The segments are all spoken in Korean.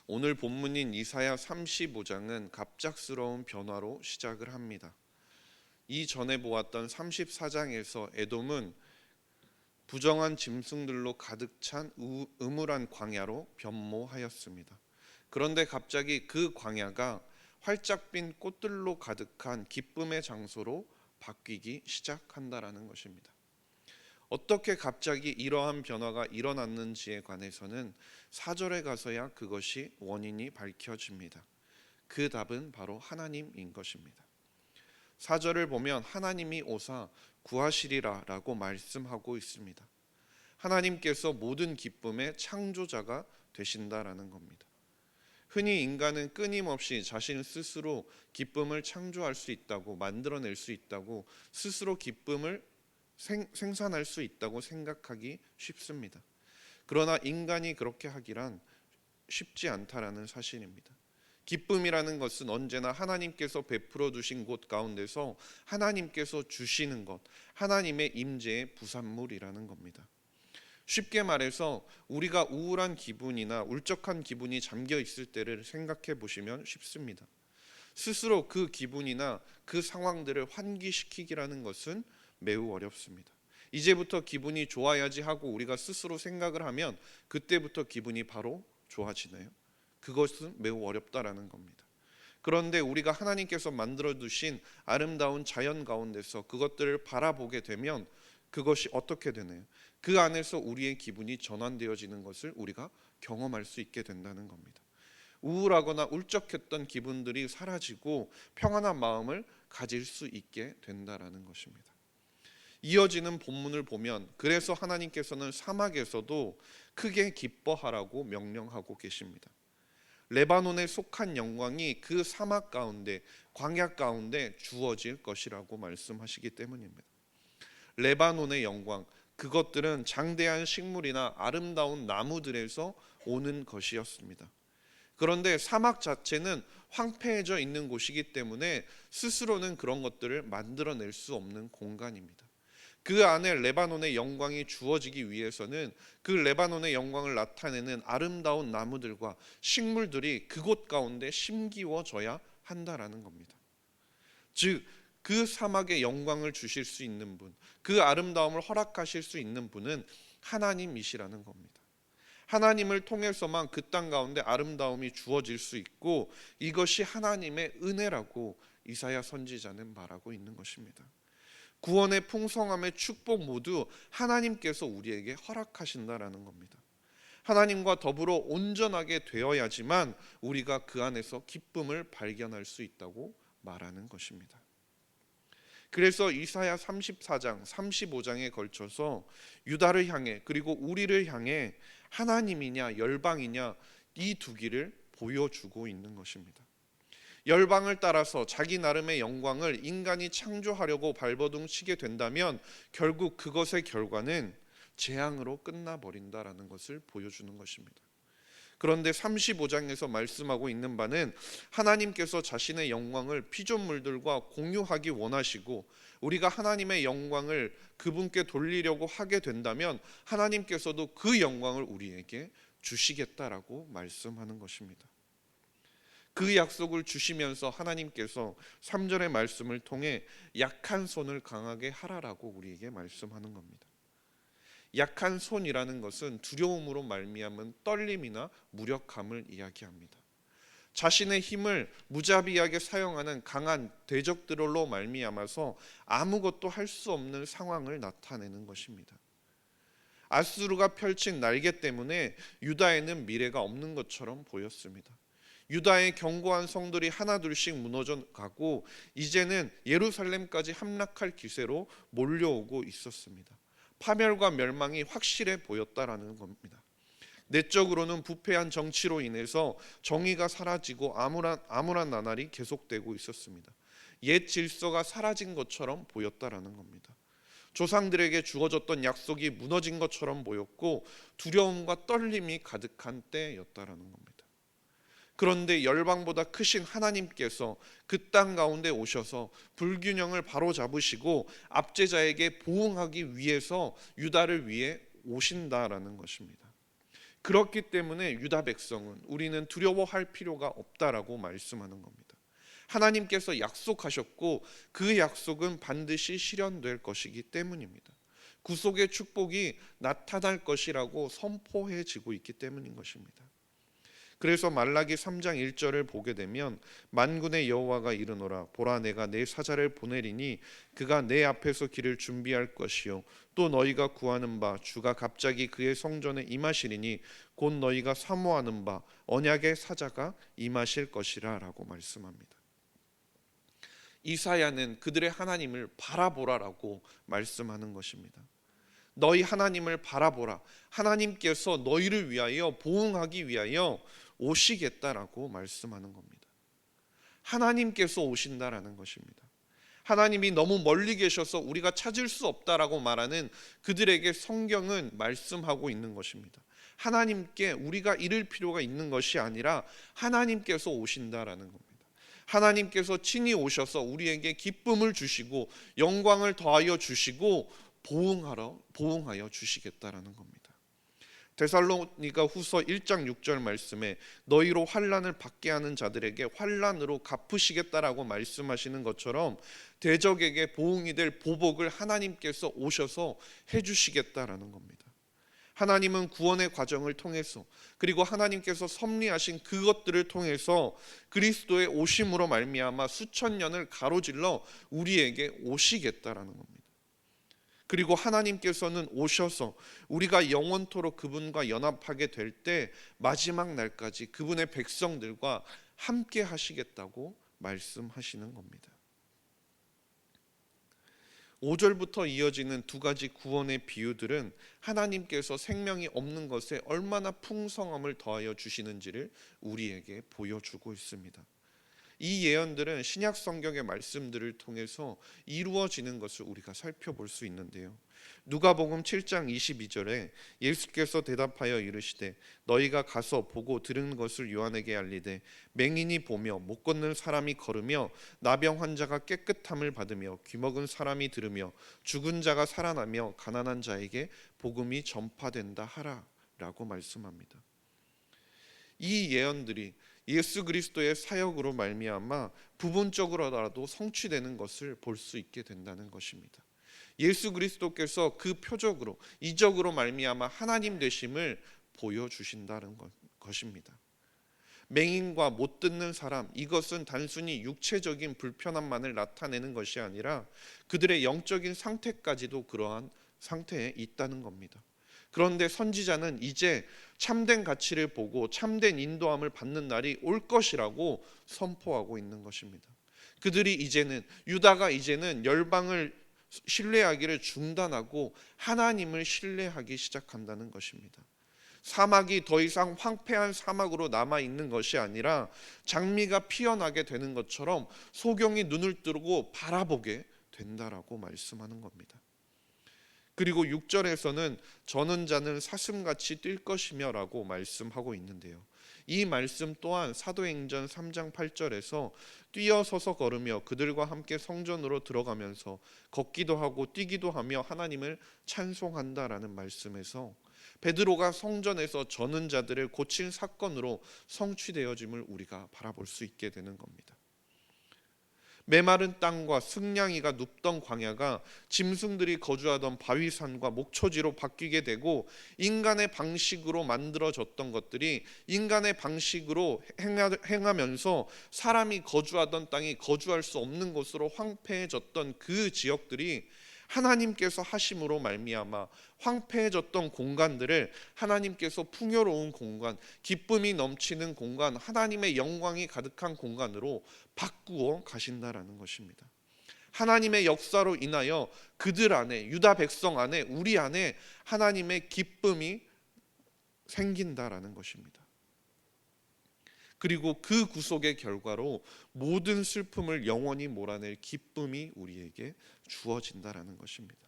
오늘 본문인 이사야 35장은 갑작스러운 변화로 시작을 합니다. 이전에 보았던 34장에서 에돔은 부정한 짐승들로 가득 찬 음울한 광야로 변모하였습니다. 그런데 갑자기 그 광야가 활짝 핀 꽃들로 가득한 기쁨의 장소로 바뀌기 시작한다라는 것입니다. 어떻게 갑자기 이러한 변화가 일어났는지에 관해서는 4절에 가서야 그것이 원인이 밝혀집니다. 그 답은 바로 하나님인 것입니다. 4절을 보면 하나님이 오사 구하시리라 라고 말씀하고 있습니다. 하나님께서 모든 기쁨의 창조자가 되신다라는 겁니다. 흔히 인간은 끊임없이 자신 스스로 기쁨을 창조할 수 있다고, 만들어낼 수 있다고, 스스로 기쁨을 생산할 수 있다고 생각하기 쉽습니다. 그러나 인간이 그렇게 하기란 쉽지 않다라는 사실입니다. 기쁨이라는 것은 언제나 하나님께서 베풀어 두신 곳 가운데서 하나님께서 주시는 것, 하나님의 임재의 부산물이라는 겁니다. 쉽게 말해서 우리가 우울한 기분이나 울적한 기분이 잠겨 있을 때를 생각해 보시면 쉽습니다. 스스로 그 기분이나 그 상황들을 환기시키기라는 것은 매우 어렵습니다. 이제부터 기분이 좋아야지 하고 우리가 스스로 생각을 하면 그때부터 기분이 바로 좋아지나요? 그것은 매우 어렵다라는 겁니다. 그런데 우리가 하나님께서 만들어 두신 아름다운 자연 가운데서 그것들을 바라보게 되면 그것이 어떻게 되나요? 그 안에서 우리의 기분이 전환되어지는 것을 우리가 경험할 수 있게 된다는 겁니다. 우울하거나 울적했던 기분들이 사라지고 평안한 마음을 가질 수 있게 된다라는 것입니다. 이어지는 본문을 보면 그래서 하나님께서는 사막에서도 크게 기뻐하라고 명령하고 계십니다. 레바논에 속한 영광이 그 사막 가운데, 광야 가운데 주어질 것이라고 말씀하시기 때문입니다. 레바논의 영광, 그것들은 장대한 식물이나 아름다운 나무들에서 오는 것이었습니다. 그런데 사막 자체는 황폐해져 있는 곳이기 때문에 스스로는 그런 것들을 만들어낼 수 없는 공간입니다. 그 안에 레바논의 영광이 주어지기 위해서는 그 레바논의 영광을 나타내는 아름다운 나무들과 식물들이 그곳 가운데 심기워져야 한다라는 겁니다. 즉, 그 사막의 영광을 주실 수 있는 분, 그 아름다움을 허락하실 수 있는 분은 하나님이시라는 겁니다. 하나님을 통해서만 그 땅 가운데 아름다움이 주어질 수 있고 이것이 하나님의 은혜라고 이사야 선지자는 말하고 있는 것입니다. 구원의 풍성함의 축복 모두 하나님께서 우리에게 허락하신다라는 겁니다. 하나님과 더불어 온전하게 되어야지만 우리가 그 안에서 기쁨을 발견할 수 있다고 말하는 것입니다. 그래서 이사야 34장, 35장에 걸쳐서 유다를 향해 그리고 우리를 향해 하나님이냐 열방이냐 이 두 길을 보여주고 있는 것입니다. 열방을 따라서 자기 나름의 영광을 인간이 창조하려고 발버둥 치게 된다면 결국 그것의 결과는 재앙으로 끝나버린다라는 것을 보여주는 것입니다. 그런데 35장에서 말씀하고 있는 바는 하나님께서 자신의 영광을 피조물들과 공유하기 원하시고 우리가 하나님의 영광을 그분께 돌리려고 하게 된다면 하나님께서도 그 영광을 우리에게 주시겠다라고 말씀하는 것입니다. 그 약속을 주시면서 하나님께서 3절의 말씀을 통해 약한 손을 강하게 하라라고 우리에게 말씀하는 겁니다. 약한 손이라는 것은 두려움으로 말미암은 떨림이나 무력함을 이야기합니다. 자신의 힘을 무자비하게 사용하는 강한 대적들로 말미암아서 아무것도 할 수 없는 상황을 나타내는 것입니다. 아수르가 펼친 날개 때문에 유다에는 미래가 없는 것처럼 보였습니다. 유다의 견고한 성들이 하나둘씩 무너져 가고 이제는 예루살렘까지 함락할 기세로 몰려오고 있었습니다. 파멸과 멸망이 확실해 보였다라는 겁니다. 내적으로는 부패한 정치로 인해서 정의가 사라지고 암울한 나날이 계속되고 있었습니다. 옛 질서가 사라진 것처럼 보였다라는 겁니다. 조상들에게 주어졌던 약속이 무너진 것처럼 보였고 두려움과 떨림이 가득한 때였다라는 겁니다. 그런데 열방보다 크신 하나님께서 그 땅 가운데 오셔서 불균형을 바로잡으시고 압제자에게 보응하기 위해서 유다를 위해 오신다라는 것입니다. 그렇기 때문에 유다 백성은 우리는 두려워할 필요가 없다라고 말씀하는 겁니다. 하나님께서 약속하셨고 그 약속은 반드시 실현될 것이기 때문입니다. 구속의 축복이 나타날 것이라고 선포해지고 있기 때문인 것입니다. 그래서 말라기 3장 1절을 보게 되면 만군의 여호와가 이르노라 보라 내가 내 사자를 보내리니 그가 내 앞에서 길을 준비할 것이요 또 너희가 구하는 바 주가 갑자기 그의 성전에 임하시리니 곧 너희가 사모하는 바 언약의 사자가 임하실 것이라 라고 말씀합니다. 이사야는 그들의 하나님을 바라보라라고 말씀하는 것입니다. 너희 하나님을 바라보라. 하나님께서 너희를 위하여 보응하기 위하여 오시겠다라고 말씀하는 겁니다. 하나님께서 오신다라는 것입니다. 하나님이 너무 멀리 계셔서 우리가 찾을 수 없다라고 말하는 그들에게 성경은 말씀하고 있는 것입니다. 하나님께 우리가 이를 필요가 있는 것이 아니라 하나님께서 오신다라는 겁니다. 하나님께서 친히 오셔서 우리에게 기쁨을 주시고 영광을 더하여 주시고 보응하여 주시겠다라는 겁니다. 데살로니가 후서 1장 6절 말씀에 너희로 환난을 받게 하는 자들에게 환난으로 갚으시겠다라고 말씀하시는 것처럼 대적에게 보응이 될 보복을 하나님께서 오셔서 해주시겠다라는 겁니다. 하나님은 구원의 과정을 통해서 그리고 하나님께서 섭리하신 그것들을 통해서 그리스도의 오심으로 말미암아 수천 년을 가로질러 우리에게 오시겠다라는 겁니다. 그리고 하나님께서는 오셔서 우리가 영원토록 그분과 연합하게 될 때 마지막 날까지 그분의 백성들과 함께 하시겠다고 말씀하시는 겁니다. 5절부터 이어지는 두 가지 구원의 비유들은 하나님께서 생명이 없는 것에 얼마나 풍성함을 더하여 주시는지를 우리에게 보여주고 있습니다. 이 예언들은 신약 성경의 말씀들을 통해서 이루어지는 것을 우리가 살펴볼 수 있는데요. 누가복음 7장 22절에 예수께서 대답하여 이르시되 너희가 가서 보고 들은 것을 요한에게 알리되 맹인이 보며 못 걷는 사람이 걸으며 나병 환자가 깨끗함을 받으며 귀먹은 사람이 들으며 죽은 자가 살아나며 가난한 자에게 복음이 전파된다 하라 라고 말씀합니다. 이 예언들이 예수 그리스도의 사역으로 말미암아 부분적으로라도 성취되는 것을 볼 수 있게 된다는 것입니다. 예수 그리스도께서 그 표적으로 이적으로 말미암아 하나님 되심을 보여주신다는 것입니다. 맹인과 못 듣는 사람, 이것은 단순히 육체적인 불편함만을 나타내는 것이 아니라 그들의 영적인 상태까지도 그러한 상태에 있다는 겁니다. 그런데 선지자는 이제 참된 가치를 보고 참된 인도함을 받는 날이 올 것이라고 선포하고 있는 것입니다. 그들이 이제는 유다가 이제는 열방을 신뢰하기를 중단하고 하나님을 신뢰하기 시작한다는 것입니다. 사막이 더 이상 황폐한 사막으로 남아있는 것이 아니라 장미가 피어나게 되는 것처럼 소경이 눈을 뜨고 바라보게 된다라고 말씀하는 겁니다. 그리고 6절에서는 저는 자는 사슴같이 뛸 것이며 라고 말씀하고 있는데요. 이 말씀 또한 사도행전 3장 8절에서 뛰어서서 걸으며 그들과 함께 성전으로 들어가면서 걷기도 하고 뛰기도 하며 하나님을 찬송한다라는 말씀에서 베드로가 성전에서 저는 자들을 고친 사건으로 성취되어짐을 우리가 바라볼 수 있게 되는 겁니다. 메마른 땅과 승냥이가 눕던 광야가 짐승들이 거주하던 바위산과 목초지로 바뀌게 되고 인간의 방식으로 만들어졌던 것들이 인간의 방식으로 행하면서 사람이 거주하던 땅이 거주할 수 없는 곳으로 황폐해졌던 그 지역들이 하나님께서 하심으로 말미암아 황폐해졌던 공간들을 하나님께서 풍요로운 공간, 기쁨이 넘치는 공간, 하나님의 영광이 가득한 공간으로 바꾸어 가신다라는 것입니다. 하나님의 역사로 인하여 그들 안에, 유다 백성 안에, 우리 안에 하나님의 기쁨이 생긴다라는 것입니다. 그리고 그 구속의 결과로 모든 슬픔을 영원히 몰아낼 기쁨이 우리에게 주어진다라는 것입니다.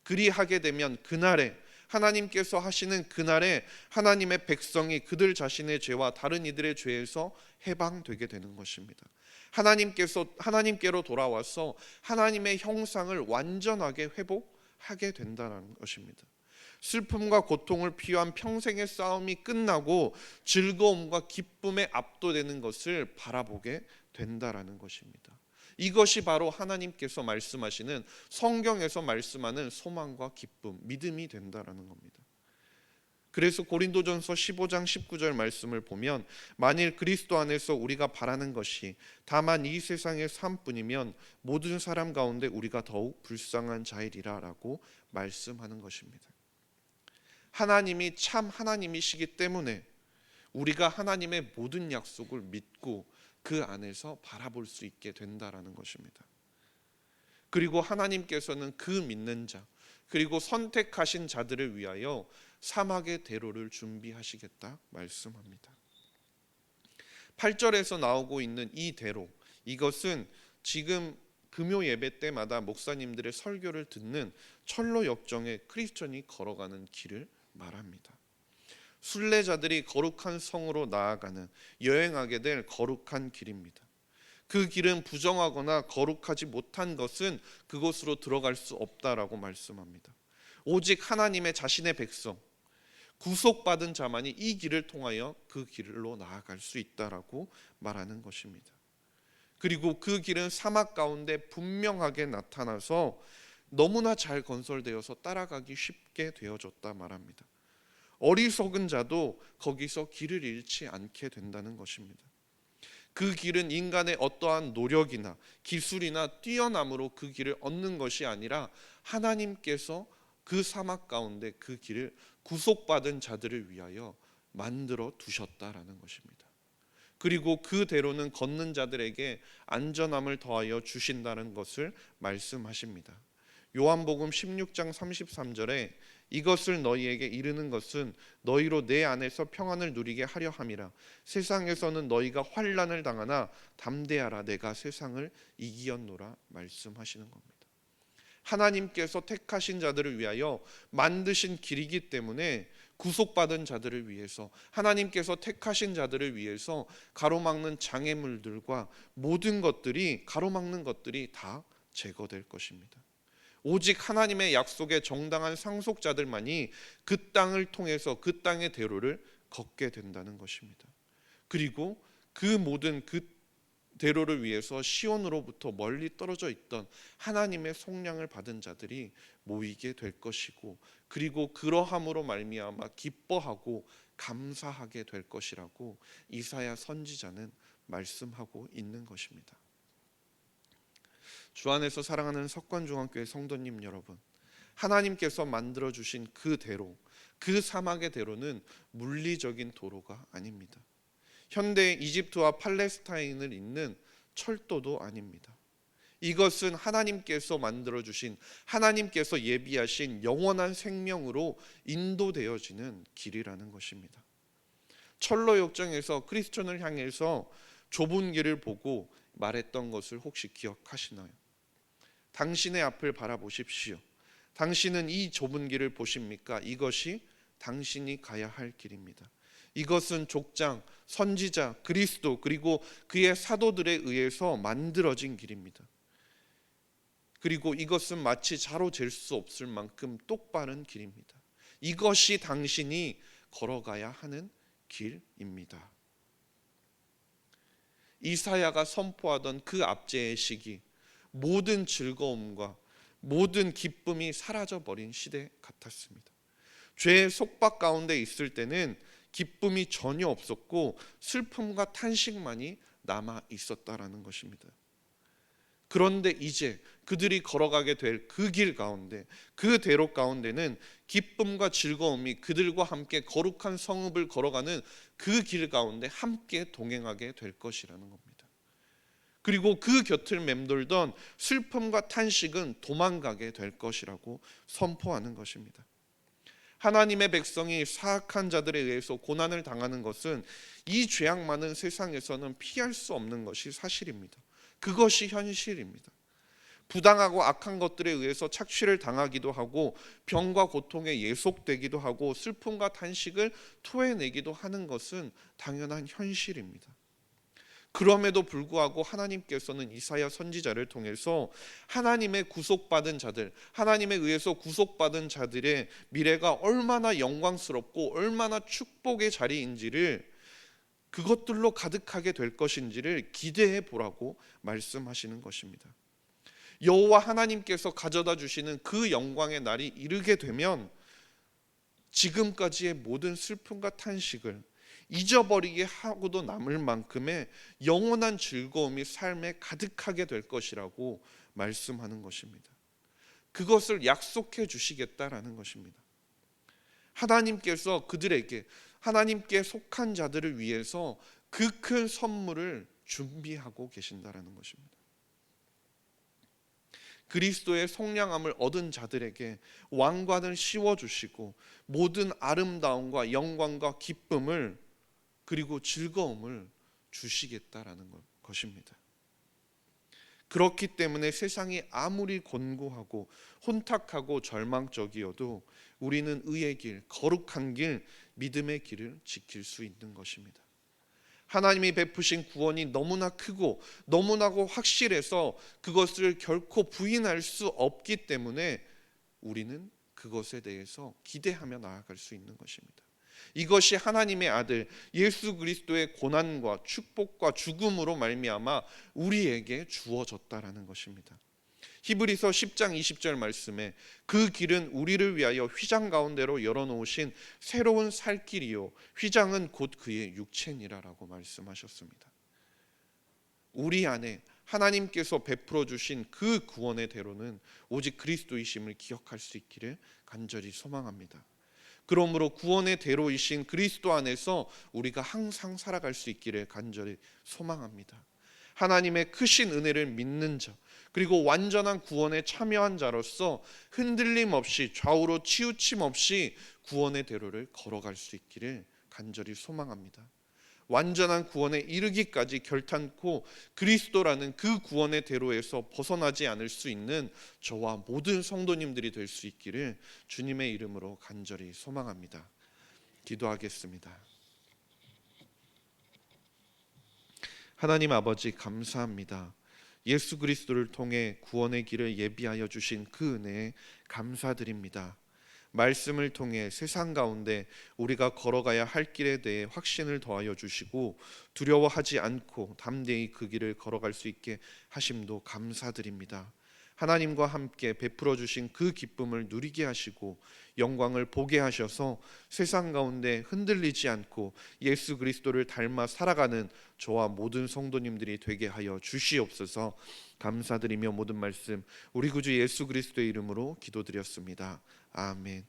그리하게 되면 그날에 하나님께서 하시는 그날에 하나님의 백성이 그들 자신의 죄와 다른 이들의 죄에서 해방되게 되는 것입니다. 하나님께로 돌아와서 하나님의 형상을 완전하게 회복하게 된다는 것입니다. 슬픔과 고통을 피한 평생의 싸움이 끝나고 즐거움과 기쁨에 압도되는 것을 바라보게 된다라는 것입니다. 이것이 바로 하나님께서 말씀하시는, 성경에서 말씀하는 소망과 기쁨, 믿음이 된다라는 겁니다. 그래서 고린도전서 15장 19절 말씀을 보면, 만일 그리스도 안에서 우리가 바라는 것이 다만 이 세상의 삶뿐이면 모든 사람 가운데 우리가 더욱 불쌍한 자이리라 라고 말씀하는 것입니다. 하나님이 참 하나님이시기 때문에 우리가 하나님의 모든 약속을 믿고 그 안에서 바라볼 수 있게 된다라는 것입니다. 그리고 하나님께서는 그 믿는 자, 그리고 선택하신 자들을 위하여 사막의 대로를 준비하시겠다 말씀합니다. 8절에서 나오고 있는 이 대로, 이것은 지금 금요 예배 때마다 목사님들의 설교를 듣는 철로 역정에 크리스천이 걸어가는 길을 말합니다. 순례자들이 거룩한 성으로 나아가는, 여행하게 될 거룩한 길입니다. 그 길은 부정하거나 거룩하지 못한 것은 그곳으로 들어갈 수 없다라고 말씀합니다. 오직 하나님의 자신의 백성, 구속받은 자만이 이 길을 통하여 그 길로 나아갈 수 있다라고 말하는 것입니다. 그리고 그 길은 사막 가운데 분명하게 나타나서 너무나 잘 건설되어서 따라가기 쉽게 되어졌다 말합니다. 어리석은 자도 거기서 길을 잃지 않게 된다는 것입니다. 그 길은 인간의 어떠한 노력이나 기술이나 뛰어남으로 그 길을 얻는 것이 아니라 하나님께서 그 사막 가운데 그 길을 구속받은 자들을 위하여 만들어 두셨다라는 것입니다. 그리고 그 대로는 걷는 자들에게 안전함을 더하여 주신다는 것을 말씀하십니다. 요한복음 16장 33절에 이것을 너희에게 이르는 것은 너희로 내 안에서 평안을 누리게 하려 함이라. 세상에서는 너희가 환난을 당하나 담대하라, 내가 세상을 이기었노라 말씀하시는 겁니다. 하나님께서 택하신 자들을 위하여 만드신 길이기 때문에 구속받은 자들을 위해서, 하나님께서 택하신 자들을 위해서 가로막는 장애물들과 모든 것들이, 가로막는 것들이 다 제거될 것입니다. 오직 하나님의 약속의 정당한 상속자들만이 그 땅을 통해서 그 땅의 대로를 걷게 된다는 것입니다. 그리고 그 모든 그 대로를 위해서 시온으로부터 멀리 떨어져 있던 하나님의 속량을 받은 자들이 모이게 될 것이고, 그리고 그러함으로 말미암아 기뻐하고 감사하게 될 것이라고 이사야 선지자는 말씀하고 있는 것입니다. 주 안에서 사랑하는 석관중앙교회 성도님 여러분, 하나님께서 만들어주신 그 대로, 그 사막의 대로는 물리적인 도로가 아닙니다. 현대 이집트와 팔레스타인을 잇는 철도도 아닙니다. 이것은 하나님께서 만들어주신, 하나님께서 예비하신 영원한 생명으로 인도되어지는 길이라는 것입니다. 철로 역정에서 크리스천을 향해서 좁은 길을 보고 말했던 것을 혹시 기억하시나요? 당신의 앞을 바라보십시오. 당신은 이 좁은 길을 보십니까? 이것이 당신이 가야 할 길입니다. 이것은 족장, 선지자, 그리스도, 그리고 그의 사도들에 의해서 만들어진 길입니다. 그리고 이것은 마치 자로 잴 수 없을 만큼 똑바른 길입니다. 이것이 당신이 걸어가야 하는 길입니다. 이사야가 선포하던 그 압제의 시기, 모든 즐거움과 모든 기쁨이 사라져버린 시대 같았습니다. 죄의 속박 가운데 있을 때는 기쁨이 전혀 없었고 슬픔과 탄식만이 남아 있었다라는 것입니다. 그런데 이제 그들이 걸어가게 될 그 길 가운데, 그 대로 가운데는 기쁨과 즐거움이 그들과 함께 거룩한 성읍을 걸어가는 그 길 가운데 함께 동행하게 될 것이라는 겁니다. 그리고 그 곁을 맴돌던 슬픔과 탄식은 도망가게 될 것이라고 선포하는 것입니다. 하나님의 백성이 사악한 자들에 의해서 고난을 당하는 것은 이 죄악 많은 세상에서는 피할 수 없는 것이 사실입니다. 그것이 현실입니다. 부당하고 악한 것들에 의해서 착취를 당하기도 하고 병과 고통에 예속되기도 하고 슬픔과 탄식을 토해내기도 하는 것은 당연한 현실입니다. 그럼에도 불구하고 하나님께서는 이사야 선지자를 통해서 하나님의 구속받은 자들, 하나님에 의해서 구속받은 자들의 미래가 얼마나 영광스럽고 얼마나 축복의 자리인지를, 그것들로 가득하게 될 것인지를 기대해 보라고 말씀하시는 것입니다. 여호와 하나님께서 가져다 주시는 그 영광의 날이 이르게 되면 지금까지의 모든 슬픔과 탄식을 잊어버리게 하고도 남을 만큼의 영원한 즐거움이 삶에 가득하게 될 것이라고 말씀하는 것입니다. 그것을 약속해 주시겠다라는 것입니다. 하나님께서 그들에게, 하나님께 속한 자들을 위해서 그 큰 선물을 준비하고 계신다라는 것입니다. 그리스도의 속량함을 얻은 자들에게 왕관을 씌워 주시고 모든 아름다움과 영광과 기쁨을, 그리고 즐거움을 주시겠다라는 것입니다. 그렇기 때문에 세상이 아무리 곤고하고 혼탁하고 절망적이어도 우리는 의의 길, 거룩한 길, 믿음의 길을 지킬 수 있는 것입니다. 하나님이 베푸신 구원이 너무나 크고 너무나고 확실해서 그것을 결코 부인할 수 없기 때문에 우리는 그것에 대해서 기대하며 나아갈 수 있는 것입니다. 이것이 하나님의 아들 예수 그리스도의 고난과 축복과 죽음으로 말미암아 우리에게 주어졌다라는 것입니다. 히브리서 10장 20절 말씀에 그 길은 우리를 위하여 휘장 가운데로 열어놓으신 새로운 살 길이요 휘장은 곧 그의 육체니라라고 말씀하셨습니다. 우리 안에 하나님께서 베풀어 주신 그 구원의 대로는 오직 그리스도이심을 기억할 수 있기를 간절히 소망합니다. 그러므로 구원의 대로이신 그리스도 안에서 우리가 항상 살아갈 수 있기를 간절히 소망합니다. 하나님의 크신 은혜를 믿는 자, 그리고 완전한 구원에 참여한 자로서 흔들림 없이 좌우로 치우침 없이 구원의 대로를 걸어갈 수 있기를 간절히 소망합니다. 완전한 구원에 이르기까지 결탄코 그리스도라는 그 구원의 대로에서 벗어나지 않을 수 있는 저와 모든 성도님들이 될 수 있기를 주님의 이름으로 간절히 소망합니다. 기도하겠습니다. 하나님 아버지 감사합니다. 예수 그리스도를 통해 구원의 길을 예비하여 주신 그 은혜에 감사드립니다. 말씀을 통해 세상 가운데 우리가 걸어가야 할 길에 대해 확신을 더하여 주시고 두려워하지 않고 담대히 그 길을 걸어갈 수 있게 하심도 감사드립니다. 하나님과 함께 베풀어 주신 그 기쁨을 누리게 하시고 영광을 보게 하셔서 세상 가운데 흔들리지 않고 예수 그리스도를 닮아 살아가는 저와 모든 성도님들이 되게 하여 주시옵소서. 감사드리며 모든 말씀 우리 구주 예수 그리스도의 이름으로 기도드렸습니다. 아멘.